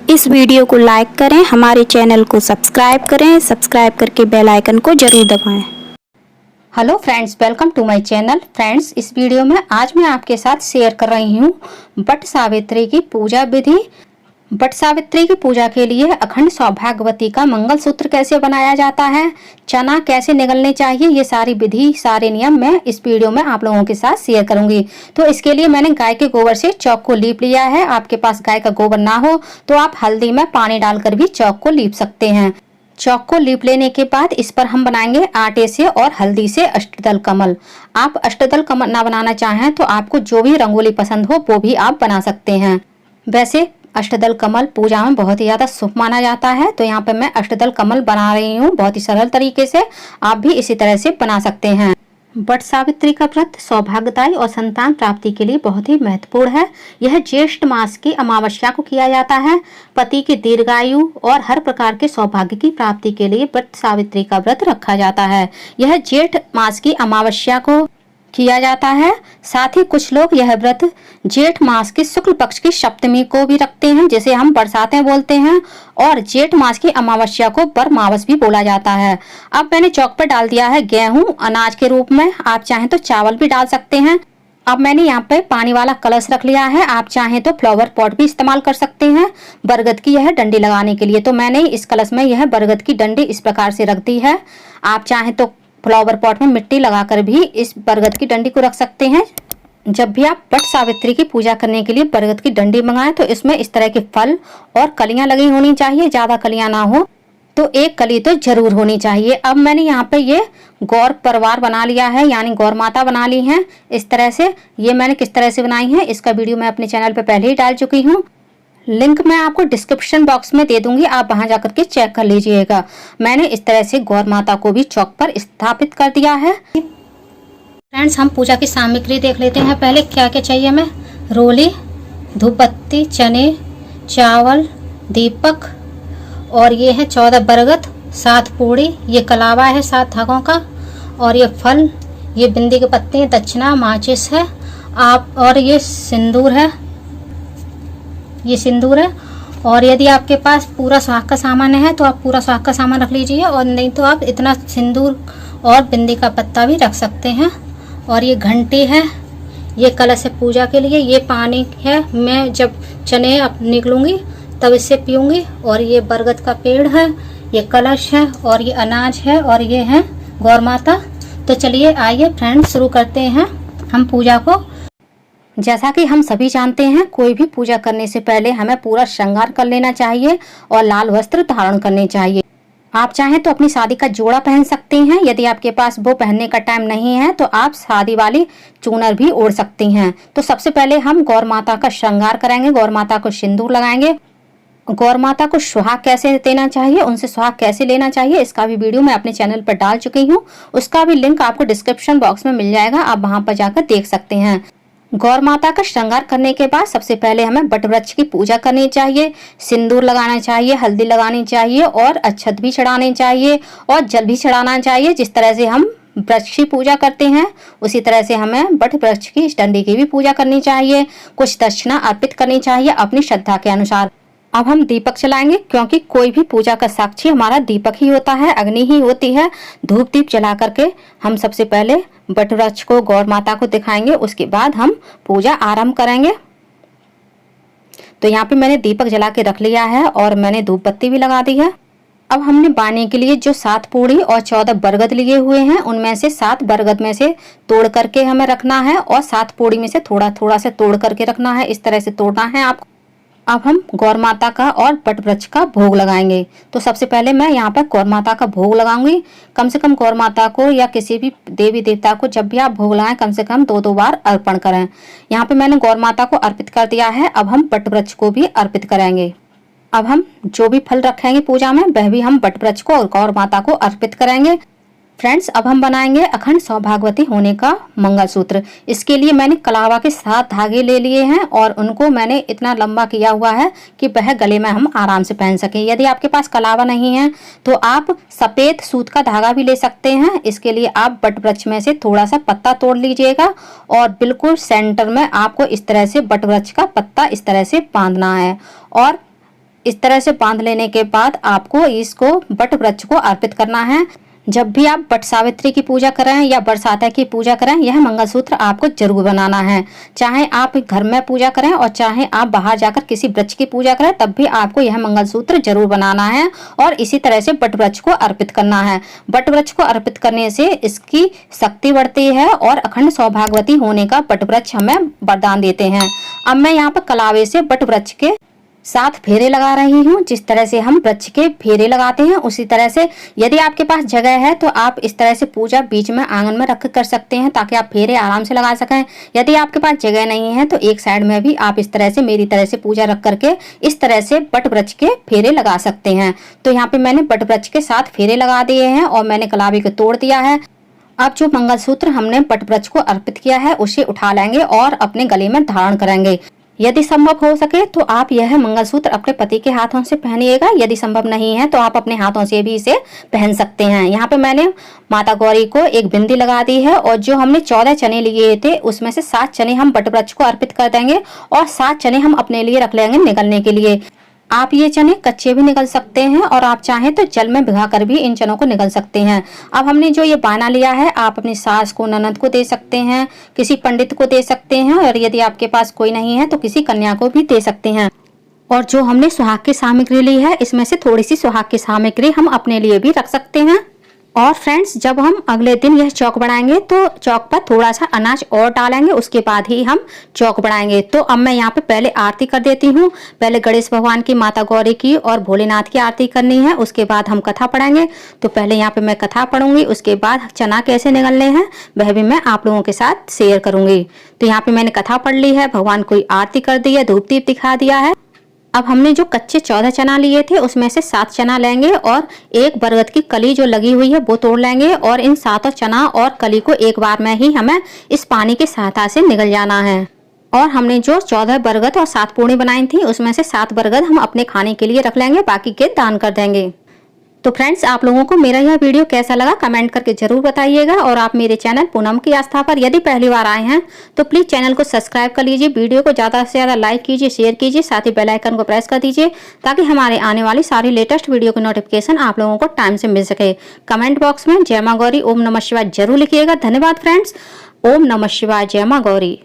इस वीडियो को लाइक करें, हमारे चैनल को सब्सक्राइब करें, सब्सक्राइब करके बेल आइकन को जरूर दबाएं। Hello friends, welcome to my channel. Friends, इस वीडियो में आज मैं आपके साथ शेयर कर रही हूँ वट सावित्री की पूजा विधि। वट सावित्री की पूजा के लिए अखंड सौभाग्यवती का मंगलसूत्र कैसे बनाया जाता है, चना कैसे निगलने चाहिए, ये सारी विधि सारे नियम मैं इस वीडियो में आप लोगों के साथ शेयर करूंगी। तो इसके लिए मैंने गाय के गोबर से चौक को लीप लिया है। आपके पास गाय का गोबर ना हो तो आप हल्दी में पानी डालकर भी चौक को लीप सकते हैं। चौक को लीप लेने के बाद इस पर हम बनाएंगे आटे से और हल्दी से अष्टदल कमल। आप अष्टदल कमल ना बनाना चाहें तो आपको जो भी रंगोली पसंद हो वो भी आप बना सकते हैं। वैसे अष्टदल कमल पूजा में बहुत ही ज्यादा शुभ माना जाता है, तो यहाँ पे मैं अष्टदल कमल बना रही हूँ बहुत ही सरल तरीके से। आप भी इसी तरह से बना सकते हैं। वट सावित्री का व्रत सौभाग्यदायी और संतान प्राप्ति के लिए बहुत ही महत्वपूर्ण है। यह ज्येष्ठ मास की अमावस्या को किया जाता है। पति की दीर्घायु और हर प्रकार के सौभाग्य की प्राप्ति के लिए वट सावित्री का व्रत रखा जाता है। यह जेठ मास की अमावस्या को किया जाता है। साथ ही कुछ लोग यह व्रत जेठ मास के शुक्ल पक्ष की सप्तमी को भी रखते हैं, जिसे हम बरसातें बोलते हैं, और जेठ मास की अमावस्या को बरमावस भी बोला जाता है। अब मैंने चौक पर डाल दिया है गेहूं अनाज के रूप में। आप चाहें तो चावल भी डाल सकते हैं। अब मैंने यहाँ पे पानी वाला कलश रख लिया है। आप चाहें तो फ्लावर पॉट भी इस्तेमाल कर सकते हैं बरगद की यह डंडी लगाने के लिए। तो मैंने इस कलश में यह बरगद की डंडी इस प्रकार से रख दी है। आप चाहें तो फ्लावर पॉट में मिट्टी लगाकर भी इस बरगद की डंडी को रख सकते हैं। जब भी आप वट सावित्री की पूजा करने के लिए बरगद की डंडी मंगाएं तो इसमें इस तरह के फल और कलियां लगी होनी चाहिए। ज्यादा कलियां ना हो तो एक कली तो जरूर होनी चाहिए। अब मैंने यहाँ पे ये गौर परिवार बना लिया है, यानी गौर माता बना ली है इस तरह से। ये मैंने किस तरह से बनाई है इसका वीडियो मैं अपने चैनल पे पहले ही डाल चुकी हूँ। लिंक मैं आपको डिस्क्रिप्शन बॉक्स में दे दूंगी, आप वहां जाकर के चेक कर लीजिएगा। मैंने इस तरह से गौर माता को भी चौक पर स्थापित कर दिया है। फ्रेंड्स, हम पूजा की सामग्री देख लेते हैं पहले क्या क्या चाहिए हमें। रोली, धूप बत्ती, चने, चावल, दीपक, और ये है 14 बरगद, 7 पूड़ी, ये कलावा है 7 धागों का, और ये फल, ये बिंदी के पत्ते, दक्षिणा, माचिस है आप, और ये सिंदूर है, ये सिंदूर है। और यदि आपके पास पूरा सुहाग का सामान है तो आप पूरा सुहाग का सामान रख लीजिए, और नहीं तो आप इतना सिंदूर और बिंदी का पत्ता भी रख सकते हैं। और ये घंटी है, ये कलश है पूजा के लिए, ये पानी है, मैं जब चने अब निकलूंगी तब इससे पीऊंगी। और ये बरगद का पेड़ है, ये कलश है, और ये अनाज है, और ये है गौर माता। तो चलिए आइए फ्रेंड्स शुरू करते हैं हम पूजा को। जैसा कि हम सभी जानते हैं, कोई भी पूजा करने से पहले हमें पूरा श्रृंगार कर लेना चाहिए और लाल वस्त्र धारण करने चाहिए। आप चाहें तो अपनी शादी का जोड़ा पहन सकते हैं। यदि आपके पास वो पहनने का टाइम नहीं है तो आप शादी वाली चूनर भी ओढ़ सकती हैं। तो सबसे पहले हम गौर माता का श्रृंगार करेंगे, गौर माता को सिंदूर लगाएंगे। गौर माता को सुहाग कैसे देना चाहिए, उनसे सुहाग कैसे लेना चाहिए, इसका भी वीडियो मैं अपने चैनल पर डाल चुकी हूँ। उसका भी लिंक आपको डिस्क्रिप्शन बॉक्स में मिल जाएगा, आप वहां पर जाकर देख सकते हैं। गौर माता का श्रृंगार करने के बाद सबसे पहले हमें वट वृक्ष की पूजा करनी चाहिए। सिंदूर लगाना चाहिए, हल्दी लगानी चाहिए, और अक्षत भी चढ़ाने चाहिए, और जल भी चढ़ाना चाहिए। जिस तरह से हम वृक्ष की पूजा करते हैं उसी तरह से हमें वट वृक्ष की इस डंडी की भी पूजा करनी चाहिए। कुछ दक्षिणा अर्पित करनी चाहिए अपनी श्रद्धा के अनुसार। अब हम दीपक जलाएंगे, क्योंकि कोई भी पूजा का साक्षी हमारा दीपक ही होता है, अग्नि ही होती है। धूप दीप जला करके हम सबसे पहले वट वृक्ष को, गौर माता को दिखाएंगे, उसके बाद हम पूजा आरंभ करेंगे। तो यहाँ पे मैंने दीपक जला के रख लिया है और मैंने धूप बत्ती भी लगा दी है। अब हमने बाने के लिए जो 7 पूड़ी और 14 बरगद लिए हुए हैं, उनमें से 7 बरगद में से तोड़ करके हमें रखना है, और 7 पूड़ी में से थोड़ा थोड़ा से तोड़ करके रखना है। इस तरह से तोड़ना है आपको। अब हम गौर माता का और वट वृक्ष का भोग लगाएंगे। तो सबसे पहले मैं यहाँ पर गौर माता का भोग लगाऊंगी। कम से कम गौर माता को या किसी भी देवी देवता को जब भी आप भोग लगाएं कम से कम 2-2 बार अर्पण करें। यहाँ पे मैंने गौर माता को अर्पित कर दिया है। अब हम वट वृक्ष को भी अर्पित करेंगे। अब हम जो भी फल रखेंगे पूजा में वह भी हम वट वृक्ष को और गौर माता को अर्पित करेंगे। फ्रेंड्स, अब हम बनाएंगे अखंड सौभाग्यवती होने का मंगलसूत्र। इसके लिए मैंने कलावा के 7 धागे ले लिए हैं, और उनको मैंने इतना लंबा किया हुआ है कि वह गले में हम आराम से पहन सकें। यदि आपके पास कलावा नहीं है तो आप सफेद सूत का धागा भी ले सकते हैं। इसके लिए आप वट वृक्ष में से थोड़ा सा पत्ता तोड़ लीजिएगा, और बिल्कुल सेंटर में आपको इस तरह से वट वृक्ष का पत्ता इस तरह से बांधना है, और इस तरह से बांध लेने के बाद आपको इसको वट वृक्ष को अर्पित करना है। जब भी आप वट सावित्री की पूजा करें या बरसाता की पूजा करें, यह मंगलसूत्र आपको जरूर बनाना है। चाहे आप घर में पूजा करें और चाहे आप बाहर जाकर किसी वृक्ष की पूजा करें, तब भी आपको यह मंगलसूत्र जरूर बनाना है और इसी तरह से वट वृक्ष को अर्पित करना है। वट वृक्ष को अर्पित करने से इसकी शक्ति बढ़ती है और अखंड सौभाग्यवती होने का वट वृक्ष हमें वरदान देते हैं। अब मैं यहाँ पर कलावे से वट वृक्ष के 7 फेरे लगा रही हूँ। जिस तरह से हम वृक्ष के फेरे लगाते हैं उसी तरह से यदि आपके पास जगह है तो आप इस तरह से पूजा बीच में आंगन में रख कर सकते हैं, ताकि आप फेरे आराम से लगा सकें। यदि आपके पास जगह नहीं है तो एक साइड में भी आप इस तरह से मेरी तरह से पूजा रख करके इस तरह से वट वृक्ष के फेरे लगा सकते हैं। तो यहाँ पे मैंने वट वृक्ष के 7 फेरे लगा दिए हैं और मैंने कलावी को तोड़ दिया है। अब जो मंगलसूत्र हमने वट वृक्ष को अर्पित किया है उसे उठा लेंगे और अपने गले में धारण करेंगे। यदि संभव हो सके तो आप यह मंगलसूत्र अपने पति के हाथों से पहनिएगा। यदि संभव नहीं है तो आप अपने हाथों से भी इसे पहन सकते हैं। यहाँ पे मैंने माता गौरी को एक बिंदी लगा दी है और जो हमने 14 चने लिए थे उसमें से 7 चने हम वट वृक्ष को अर्पित कर देंगे और 7 चने हम अपने लिए रख लेंगे निगलने के लिए। आप ये चने कच्चे भी निकल सकते हैं और आप चाहें तो जल में भिगाकर भी इन चनों को निकल सकते हैं। अब हमने जो ये बाना लिया है आप अपनी सास को, ननद को दे सकते हैं, किसी पंडित को दे सकते हैं और यदि आपके पास कोई नहीं है तो किसी कन्या को भी दे सकते हैं। और जो हमने सुहाग की सामग्री ली है इसमें से थोड़ी सी सुहाग की सामग्री हम अपने लिए भी रख सकते हैं। और फ्रेंड्स, जब हम अगले दिन यह चौक बनाएंगे तो चौक पर थोड़ा सा अनाज और डालेंगे, उसके बाद ही हम चौक बनाएंगे। तो अब मैं यहाँ पे पहले आरती कर देती हूँ। पहले गणेश भगवान की, माता गौरी की और भोलेनाथ की आरती करनी है, उसके बाद हम कथा पढ़ेंगे। तो पहले यहाँ पे मैं कथा पढ़ूंगी, उसके बाद चना कैसे निगलने हैं वह भी मैं आप लोगों के साथ शेयर करूंगी। तो यहाँ पे मैंने कथा पढ़ ली है, भगवान को आरती कर दी है, धूप दीप दिखा दिया है। अब हमने जो कच्चे 14 चना लिए थे उसमें से 7 चना लेंगे और एक बरगद की कली जो लगी हुई है वो तोड़ लेंगे और इन 7 चना और कली को एक बार में ही हमें इस पानी की सहायता से निगल जाना है। और हमने जो 14 बरगद और 7 पूर्णी बनाई थी उसमें से 7 बरगद हम अपने खाने के लिए रख लेंगे, बाकी के दान कर देंगे। तो फ्रेंड्स, आप लोगों को मेरा यह वीडियो कैसा लगा कमेंट करके जरूर बताइएगा। और आप मेरे चैनल पूनम की आस्था पर यदि पहली बार आए हैं तो प्लीज चैनल को सब्सक्राइब कर लीजिए, वीडियो को ज्यादा से ज्यादा लाइक कीजिए, शेयर कीजिए, साथ ही बेल आइकन को प्रेस कर दीजिए ताकि हमारे आने वाली सारी लेटेस्ट वीडियो की नोटिफिकेशन आप लोगों को टाइम से मिल सके। कमेंट बॉक्स में जय मां गौरी, ओम नमः शिवाय जरूर लिखिएगा। धन्यवाद फ्रेंड्स। ओम नमः शिवाय, जय मां गौरी।